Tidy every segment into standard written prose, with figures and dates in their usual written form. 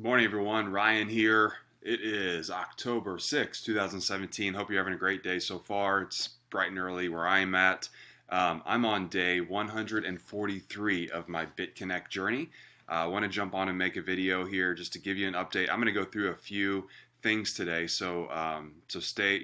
Good morning, everyone. Ryan here. It is October 6, 2017. Hope you're having a great day so far. It's bright and early where I'm at. I'm on day 143 of my BitConnect journey. I want to jump on and make a video here just to give you an update. I'm going to go through a few things today, so stay,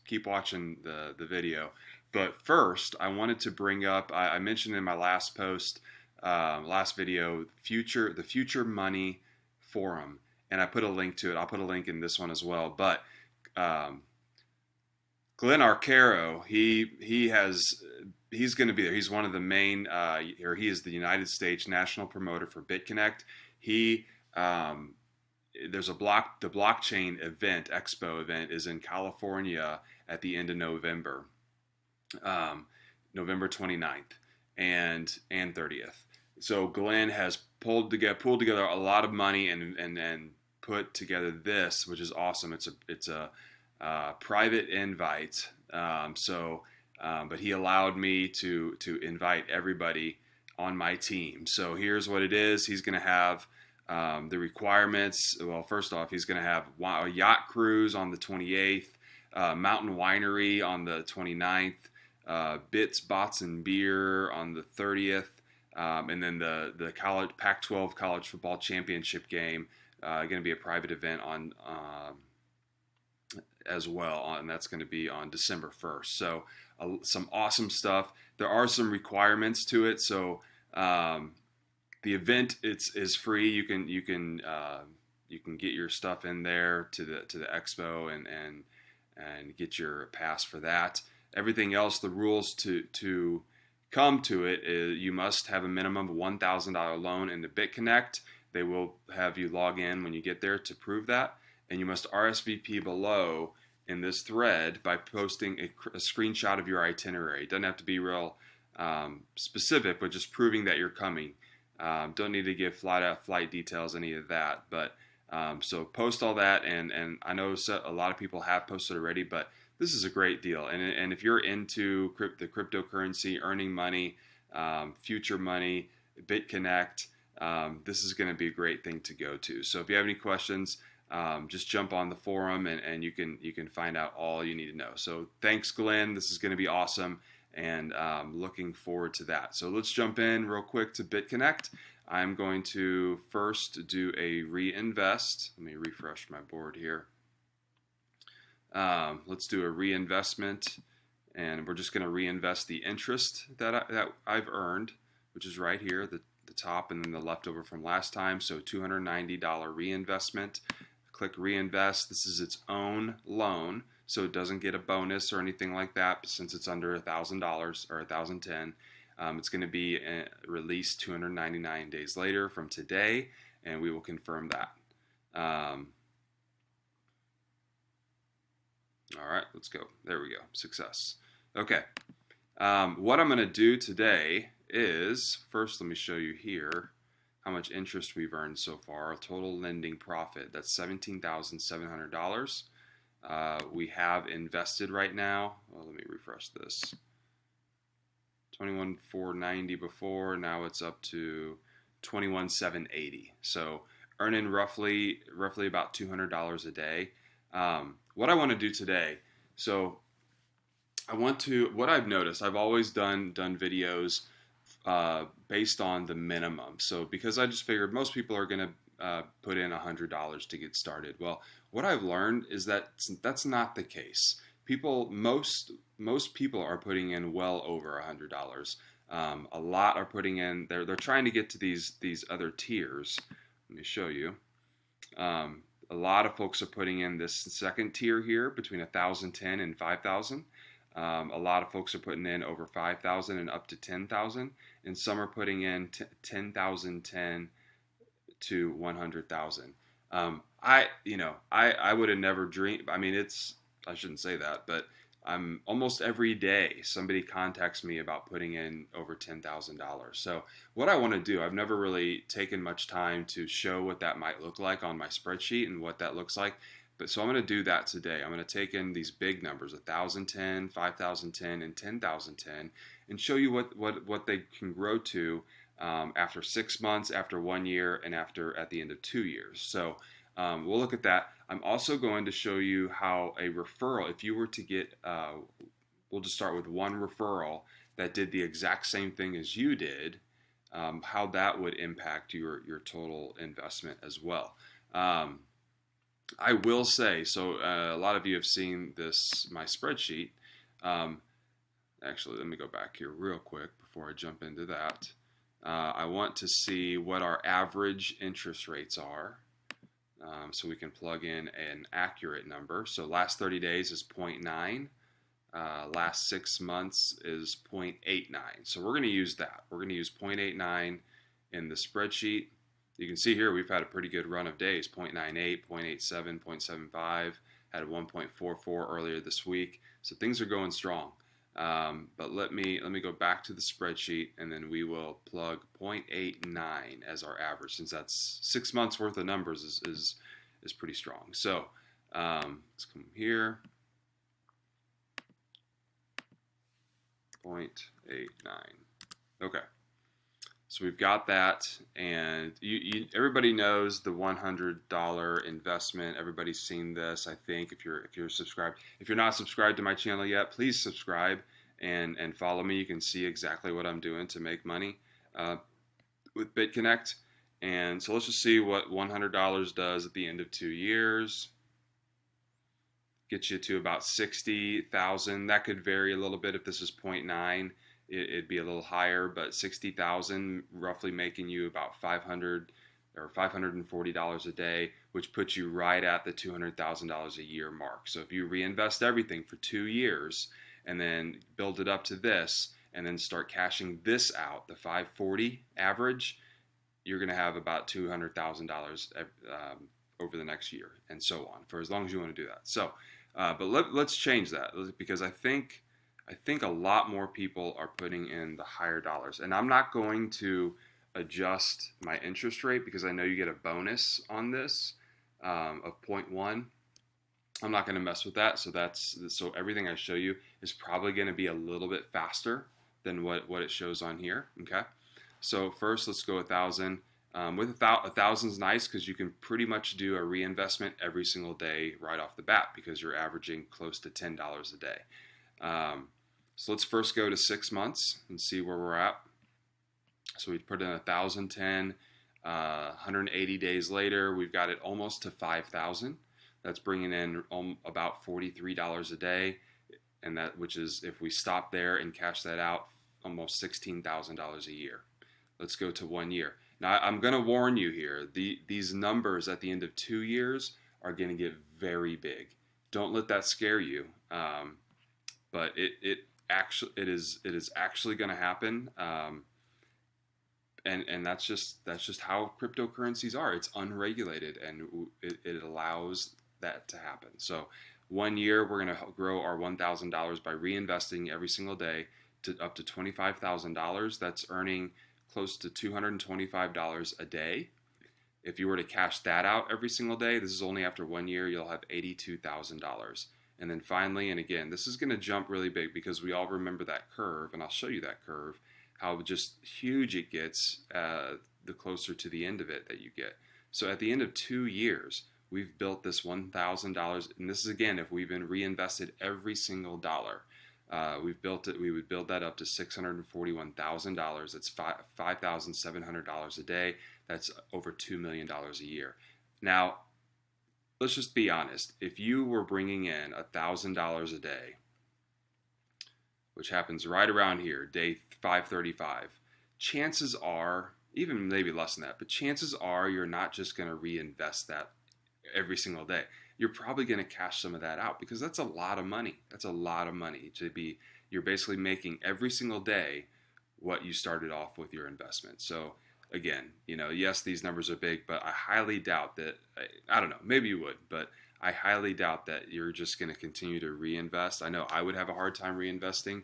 keep watching the video. But first, I wanted to bring up. I mentioned in my last post, last video, the Future Money forum, and I put a link to it. I'll put a link in this one as well. But Glenn Arcaro, he's going to be there. He's one of the main, or he is the United States national promoter for BitConnect. There's the blockchain event, Expo event, is in California at the end of November, November 29th and 30th. So Glenn has pulled together a lot of money and put together this, which is awesome. It's a private invite. But he allowed me to invite everybody on my team. So here's what it is. He's going to have the requirements. Well, first off, he's going to have a yacht cruise on the 28th, mountain winery on the 29th, Bits, Bots, and Beer on the 30th. And then the Pac-12 college football championship game, going to be a private event on as well, and that's going to be on December 1st. So some awesome stuff. There are some requirements to it. So the event is free. You can get your stuff in there to the expo and get your pass for that. Everything else, the rules to come to it is you must have a minimum of $1,000 loan into BitConnect. They will have you log in when you get there to prove that, and you must RSVP below in this thread by posting a screenshot of your itinerary. It doesn't have to be real specific, but just proving that you're coming. Don't need to give flight details, any of that. But so post all that, and I know a lot of people have posted already, but this is a great deal. And if you're into the cryptocurrency, earning money, future money, BitConnect, this is going to be a great thing to go to. So if you have any questions, just jump on the forum and you can find out all you need to know. So thanks, Glenn. This is going to be awesome, and looking forward to that. So let's jump in real quick to BitConnect. I'm going to first do a reinvest. Let me refresh my board here. Let's do a reinvestment, and we're just going to reinvest the interest that I've earned, which is right here, the top, and then the leftover from last time. So $290 reinvestment. Click reinvest. This is its own loan, so it doesn't get a bonus or anything like that since it's under $1,000 or $1,010. It's going to be released 299 days later from today, and we will confirm that. All right, let's go. There we go. Success. Okay. What I'm going to do today is, first let me show you here how much interest we've earned so far. Total lending profit, that's $17,700. We have invested right now. Well, let me refresh this. 21,490 before, now it's up to 21,780. So earning roughly about $200 a day. What I want to do today, so what I've noticed, I've always done videos based on the minimum. So because I just figured most people are going to put in $100 to get started. Well, what I've learned is that that's not the case. Most people are putting in well over $100. A lot are putting in. They're trying to get to these other tiers. Let me show you. A lot of folks are putting in this second tier here between 1,010 and 5,000. A lot of folks are putting in over 5,000 and up to 10,000, and some are putting in 10,010 to 100,000. I would have never dreamed. I mean, I shouldn't say that, but almost every day somebody contacts me about putting in over $10,000. So what I want to do, I've never really taken much time to show what that might look like on my spreadsheet and what that looks like. But so I'm going to do that today. I'm going to take in these big numbers, 1,010, 5,010, and 10,010, and show you what they can grow to after 6 months, after 1 year, and after at the end of 2 years. So we'll look at that. I'm also going to show you how a referral, if you were to get, we'll just start with one referral that did the exact same thing as you did, how that would impact your total investment as well. I will say, so a lot of you have seen this, my spreadsheet. Actually, let me go back here real quick before I jump into that. I want to see what our average interest rates are, so we can plug in an accurate number. So last 30 days is 0.9. Last 6 months is 0.89. So we're going to use that. We're going to use 0.89 in the spreadsheet. You can see here we've had a pretty good run of days, 0.98, 0.87, 0.75, had a 1.44 earlier this week. So things are going strong. But let me go back to the spreadsheet, and then we will plug 0.89 as our average, since that's 6 months worth of numbers is pretty strong. So let's come here, 0.89. Okay. So we've got that, and everybody knows the $100 investment. Everybody's seen this, I think, if you're subscribed. If you're not subscribed to my channel yet, please subscribe and follow me. You can see exactly what I'm doing to make money with BitConnect. And so let's just see what $100 does at the end of 2 years. Gets you to about 60,000. That could vary a little bit. If this is 0.9, it'd be a little higher, but 60,000 roughly making you about $500 or $540 a day, which puts you right at the $200,000 a year mark. So if you reinvest everything for 2 years and then build it up to this and then start cashing this out, the 540 average, you're going to have about $200,000 over the next year, and so on, for as long as you want to do that. So, but let's change that, because I think a lot more people are putting in the higher dollars. And I'm not going to adjust my interest rate because I know you get a bonus on this of 0.1. I'm not going to mess with that. So everything I show you is probably going to be a little bit faster than what it shows on here. Okay. So first, let's go 1,000. With 1,000 is nice because you can pretty much do a reinvestment every single day right off the bat, because you're averaging close to $10 a day. So let's first go to 6 months and see where we're at. So we put in 1,010, 180 days later, we've got it almost to 5,000. That's bringing in about $43 a day, and which is, if we stop there and cash that out, almost $16,000 a year. Let's go to 1 year. Now, I'm going to warn you here, these numbers at the end of 2 years are going to get very big. Don't let that scare you. But it is actually going to happen, and that's just how cryptocurrencies are. It's unregulated, and it allows that to happen. So 1 year, we're going to grow our $1,000 by reinvesting every single day to up to $25,000. That's earning close to $225 a day. If you were to cash that out every single day, this is only after 1 year, you'll have $82,000. And then finally, and again, this is going to jump really big because we all remember that curve, and I'll show you that curve, how just huge it gets the closer to the end of it that you get. So at the end of 2 years, we've built this $1,000, and this is, again, if we've been reinvested every single dollar. We've built it. We would build that up to $641,000. That's $5,700 a day. That's over $2 million a year. Now, let's just be honest. If you were bringing in $1,000 a day, which happens right around here, day 535, chances are, even maybe less than that, but chances are you're not just going to reinvest that every single day. You're probably going to cash some of that out, because that's a lot of money. That's a lot of money to be, you're basically making every single day what you started off with your investment. So again, yes, these numbers are big, but I highly doubt that, I don't know, maybe you would, but I highly doubt that you're just going to continue to reinvest. I know I would have a hard time reinvesting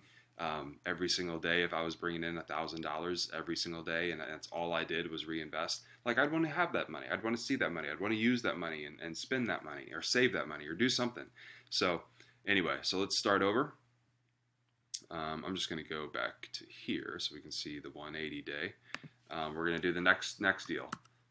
every single day if I was bringing in $1,000 every single day, and that's all I did was reinvest. Like, I'd want to have that money. I'd want to see that money. I'd want to use that money and spend that money, or save that money, or do something. So anyway, so let's start over. I'm just going to go back to here so we can see the 180 day. We're going to do the next deal,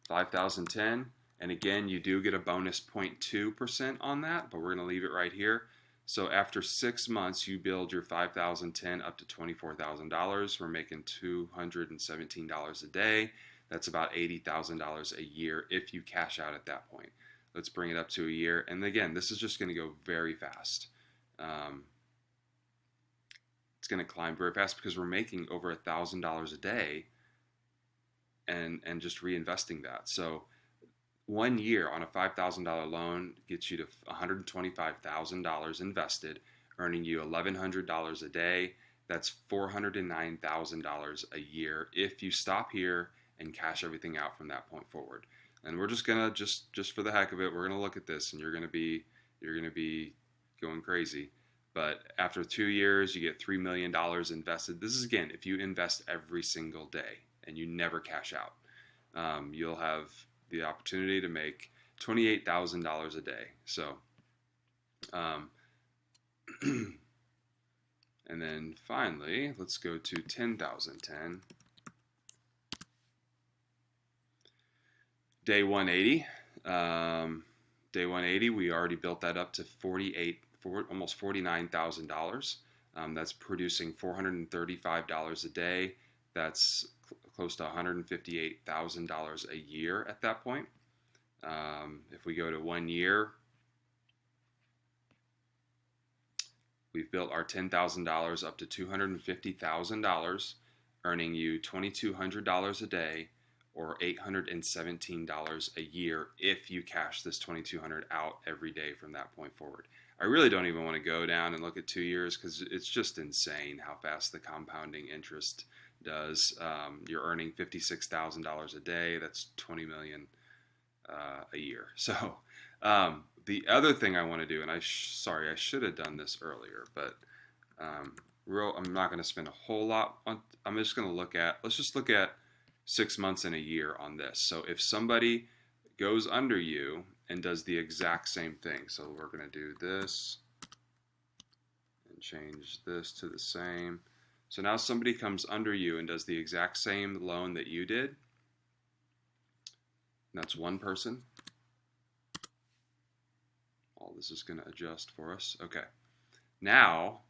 5,010, and again, you do get a bonus 0.2% on that, but we're going to leave it right here. So after 6 months, you build your 5,010 up to $24,000. We're making $217 a day. That's about $80,000 a year if you cash out at that point. Let's bring it up to a year. And again, this is just going to go very fast. It's going to climb very fast because we're making over $1,000 a day and just reinvesting that. So 1 year on a $5,000 loan gets you to $125,000 invested, earning you $1,100 a day. That's $409,000 a year if you stop here and cash everything out from that point forward. And we're just gonna just for the heck of it, we're gonna look at this, and you're gonna be going crazy. But after 2 years, you get $3 million invested. This is, again, if you invest every single day and you never cash out. You'll have the opportunity to make $28,000 a day. So, and then finally, let's go to 10,010. Day 180. Day 180, we already built that up to almost $49,000. That's producing $435 a day. That's close to $158,000 a year at that point. If we go to 1 year, we've built our $10,000 up to $250,000, earning you $2,200 a day or $817 a year if you cash this $2,200 out every day from that point forward. I really don't even want to go down and look at 2 years because it's just insane how fast the compounding interest does. You're earning $56,000 a day. That's $20 million a year. So the other thing I want to do, and sorry, I should have done this earlier, but I'm not going to spend a whole lot on. I'm just going to let's just look at 6 months and a year on this. So if somebody goes under you and does the exact same thing, so we're going to do this and change this to the same. So now somebody comes under you and does the exact same loan that you did. And that's one person. All this is going to adjust for us. Okay. Now,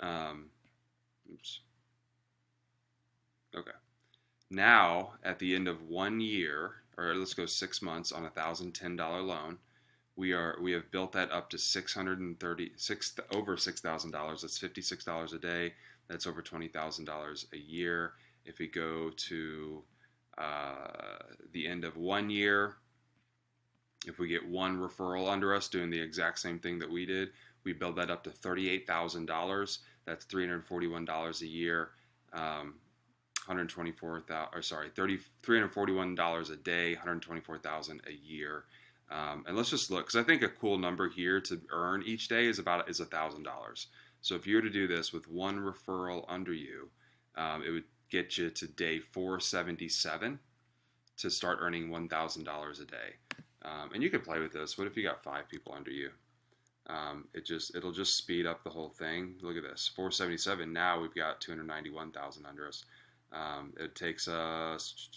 oops. Okay. Now, at the end of 1 year, or let's go 6 months on a $1,010 loan, we have built that up to over $6,000. That's $56 a day. That's over $20,000 a year. If we go to the end of 1 year, if we get one referral under us doing the exact same thing that we did, we build that up to $38,000. That's $341 a year. $341 a day, $124,000 a year. And let's just look, because I think a cool number here to earn each day is $1,000. So if you were to do this with one referral under you, it would get you to day 477 to start earning $1,000 a day. And you could play with this. What if you got 5 people under you? It'll just speed up the whole thing. Look at this, 477. Now we've got 291,000 under us. It takes us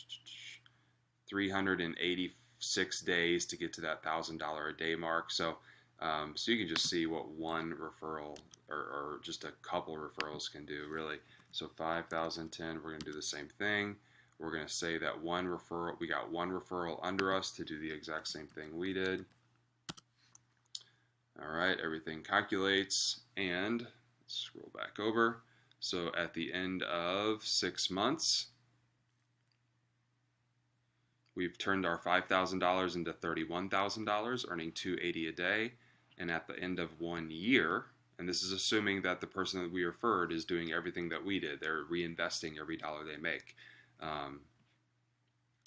386 days to get to that $1,000 a day mark. So you can just see what one referral or just a couple referrals can do, really. So 5,010, we're going to do the same thing. We're going to say that we got one referral under us to do the exact same thing we did. All right, everything calculates, and let's scroll back over. So at the end of 6 months, we've turned our $5,000 into $31,000, earning $280 a day. And at the end of 1 year, and this is assuming that the person that we referred is doing everything that we did, they're reinvesting every dollar they make.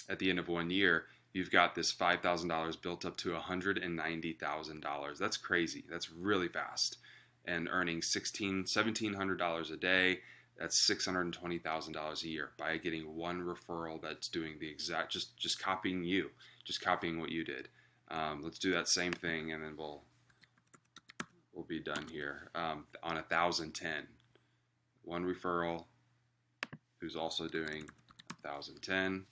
At the end of 1 year, you've got this $5,000 built up to $190,000. That's crazy. That's really fast. And earning $1,700 a day, that's $620,000 a year by getting one referral that's doing the exact, just copying you, just copying what you did. Let's do that same thing, and then we'll be done here. On 1,010, one referral who's also doing 1,010.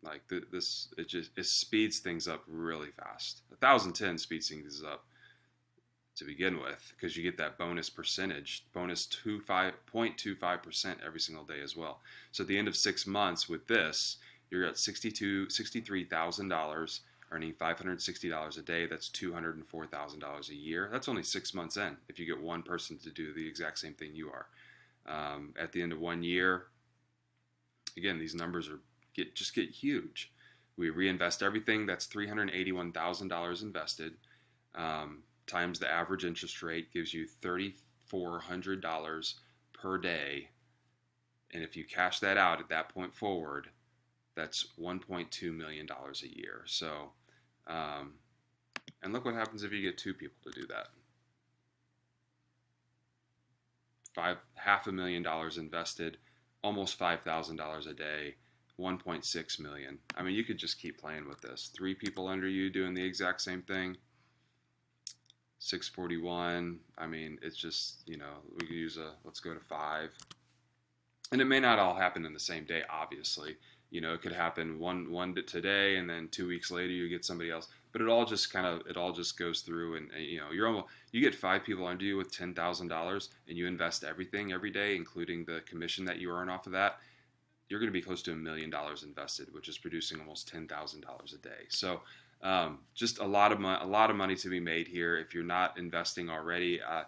Like this, it speeds things up really fast. 1,010 speeds things up to begin with, because you get that bonus percentage, bonus 0.25% every single day as well. So at the end of 6 months with this, you're at $63,000, earning $560 a day. That's $204,000 a year. That's only 6 months in, if you get one person to do the exact same thing you are. At the end of 1 year, again, these numbers just get huge. We reinvest everything. That's $381,000 invested. Times the average interest rate gives you $3,400 per day. And if you cash that out at that point forward, that's $1.2 million a year. So, and look what happens if you get 2 people to do that. $500,000 invested, almost $5,000 a day, 1.6 million. I mean, you could just keep playing with this. 3 people under you doing the exact same thing. 641. I mean, it's just, we could use let's go to 5. And it may not all happen in the same day, obviously. It could happen one today, and then 2 weeks later you get somebody else. But it all just goes through, and you get 5 people under you with $10,000, and you invest everything every day, including the commission that you earn off of that. You're going to be close to $1 million invested, which is producing almost $10,000 a day. So just a lot of money to be made here. If you're not investing already, I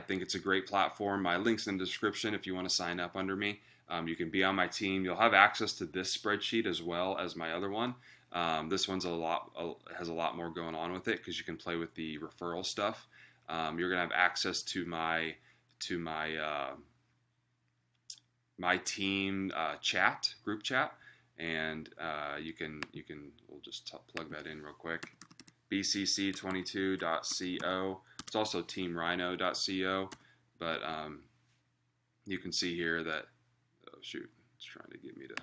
think it's a great platform. My link's in the description if you want to sign up under me. You can be on my team. You'll have access to this spreadsheet as well as my other one. This one's has a lot more going on with it, because you can play with the referral stuff. You're gonna have access to my team group chat, and we'll just plug that in real quick. bcc22.co. It's also teamrhynno.co, but you can see here that, oh shoot, it's trying to get me to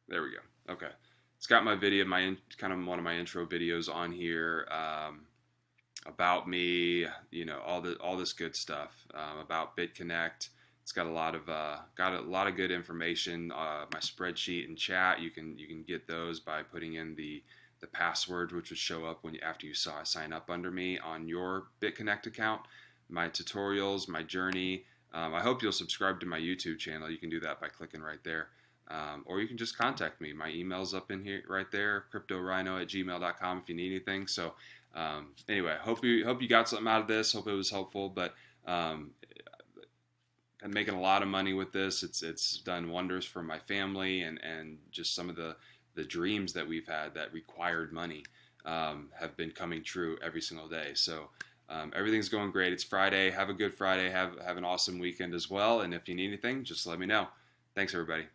there we go. Okay, it's got my video, kind of one of my intro videos on here, about me, all this good stuff, about BitConnect. It's got a lot of good information. My spreadsheet and chat, you can get those by putting in the password, which would show up after you sign up under me on your BitConnect account. My tutorials, my journey. I hope you'll subscribe to my YouTube channel. You can do that by clicking right there. Or you can just contact me. My email's up in here right there, cryptorhynno@gmail.com, if you need anything. So anyway, hope you got something out of this. Hope it was helpful. But I'm making a lot of money with this. It's done wonders for my family, and just some of the dreams that we've had that required money have been coming true every single day. So everything's going great. It's Friday. Have a good Friday. Have an awesome weekend as well. And if you need anything, just let me know. Thanks, everybody.